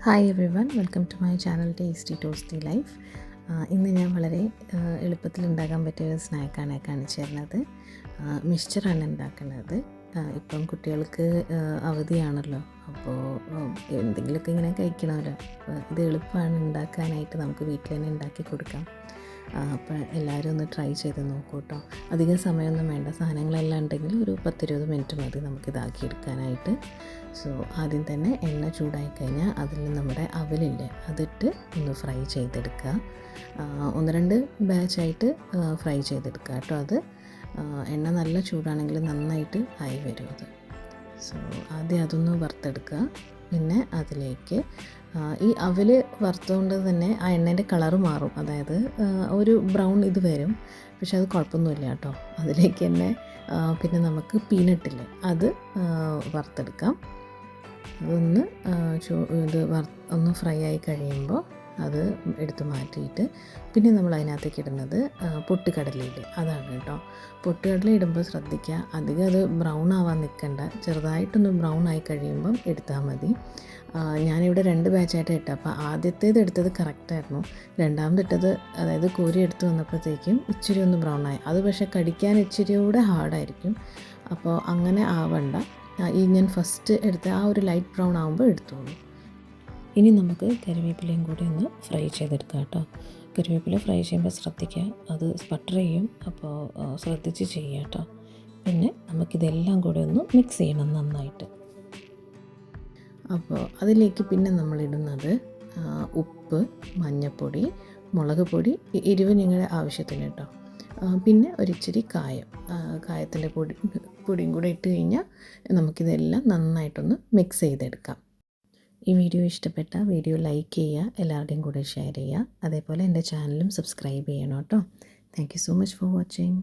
Hi everyone, welcome to my channel tasty toasty life. ഇന്ന് ഞാൻ വളരെ എളുപ്പത്തിൽ ഉണ്ടാക്കാൻ പറ്റിയ ഒരു സ്നാക്കാണ് കാണിച്ചു തരുന്നത്. മിക്സ്ചറാണ് ഉണ്ടാക്കുന്നത്. ഇപ്പം കുട്ടികൾക്ക് അവധിയാണല്ലോ, അപ്പോൾ എന്തെങ്കിലുമൊക്കെ ഇങ്ങനെ കഴിക്കണമല്ലോ. ഇത് എളുപ്പമാണ് ഉണ്ടാക്കാനായിട്ട്, നമുക്ക് വീട്ടിൽ തന്നെ ഉണ്ടാക്കി കൊടുക്കാം. അപ്പോൾ എല്ലാവരും ഒന്ന് ട്രൈ ചെയ്ത് നോക്കൂ കേട്ടോ. അധികം സമയമൊന്നും വേണ്ട, സാധനങ്ങളെല്ലാം ഉണ്ടെങ്കിൽ ഒരു 10-20 മിനിറ്റ് മതി നമുക്കിതാക്കിയെടുക്കാനായിട്ട്. സോ ആദ്യം തന്നെ എണ്ണ ചൂടായി കഴിഞ്ഞാൽ അതിൽ നമ്മുടെ അവലില്ലേ അതിട്ട് ഒന്ന് ഫ്രൈ ചെയ്തെടുക്കുക. 1-2 ബാച്ചായിട്ട് ഫ്രൈ ചെയ്തെടുക്കുക കേട്ടോ. അത് എണ്ണ നല്ല ചൂടാണെങ്കിൽ നന്നായിട്ട് ആയി വരും അത്. സോ ആദ്യം അതൊന്ന് വറുത്തെടുക്കുക. പിന്നെ അതിലേക്ക് ഈ അവൽ വറുത്തുകൊണ്ട് തന്നെ ആ എണ്ണേൻ്റെ കളറ് മാറും, അതായത് ഒരു ബ്രൗൺ ഇത് വരും. പക്ഷെ അത് കുഴപ്പമൊന്നുമില്ല കേട്ടോ. അതിലേക്ക് തന്നെ പിന്നെ നമുക്ക് പീനട്ടില്ലേ അത് വറുത്തെടുക്കാം. അതൊന്ന് ഒന്ന് ഫ്രൈ ആയി കഴിയുമ്പോൾ അത് എടുത്ത് മാറ്റിയിട്ട് പിന്നെ നമ്മൾ അതിനകത്തേക്ക് ഇടുന്നത് പൊട്ടുകടലയില്ലേ അതാണ് കേട്ടോ. പൊട്ടുകടല ഇടുമ്പോൾ ശ്രദ്ധിക്കുക, അധികം അത് ബ്രൗൺ ആവാൻ നിൽക്കണ്ട. ചെറുതായിട്ടൊന്ന് ബ്രൗൺ ആയി കഴിയുമ്പം എടുത്താൽ മതി. ഞാനിവിടെ 2 ബാച്ചായിട്ട് ഇട്ടു. അപ്പോൾ ആദ്യത്തേത് എടുത്തത് കറക്റ്റായിരുന്നു. രണ്ടാമതിട്ടത്, അതായത് കോരി എടുത്ത് വന്നപ്പോഴത്തേക്കും ഇച്ചിരി ഒന്ന് ബ്രൗൺ ആയി. അത് പക്ഷേ കടിക്കാൻ ഇച്ചിരി കൂടെ ഹാർഡായിരിക്കും. അപ്പോൾ അങ്ങനെ ആവണ്ട. ഈ ഞാൻ ഫസ്റ്റ് എടുത്ത ആ ഒരു ലൈറ്റ് ബ്രൗൺ ആകുമ്പോൾ എടുത്തോളൂ. ഇനി നമുക്ക് കരിവേപ്പിലയും കൂടി ഒന്ന് ഫ്രൈ ചെയ്തെടുക്കാം കേട്ടോ. കരിവേപ്പില ഫ്രൈ ചെയ്യുമ്പോൾ ശ്രദ്ധിക്കുക, അത് സ്പട്ടർ ചെയ്യും. അപ്പോൾ ശ്രദ്ധിച്ച് ചെയ്യുക കേട്ടോ. പിന്നെ നമുക്കിതെല്ലാം കൂടി ഒന്ന് മിക്സ് ചെയ്യണം നന്നായിട്ട്. അപ്പോൾ അതിലേക്ക് പിന്നെ നമ്മളിടുന്നത് ഉപ്പ്, മഞ്ഞൾപ്പൊടി, മുളക് പൊടി, എരിവ് നിങ്ങളുടെ ആവശ്യത്തിന് കേട്ടോ. പിന്നെ ഒരിച്ചിരി കായത്തിൻ്റെ പൊടിയും കൂടെ ഇട്ട് കഴിഞ്ഞാൽ നമുക്കിതെല്ലാം നന്നായിട്ടൊന്ന് മിക്സ് ചെയ്തെടുക്കാം. ഈ വീഡിയോ ഇഷ്ടപ്പെട്ട വീഡിയോ ലൈക്ക് ചെയ്യുക, എല്ലാവരുടെയും കൂടെ ഷെയർ ചെയ്യുക. അതേപോലെ എൻ്റെ ചാനലും സബ്സ്ക്രൈബ് ചെയ്യണം കേട്ടോ. Thank you so much for watching.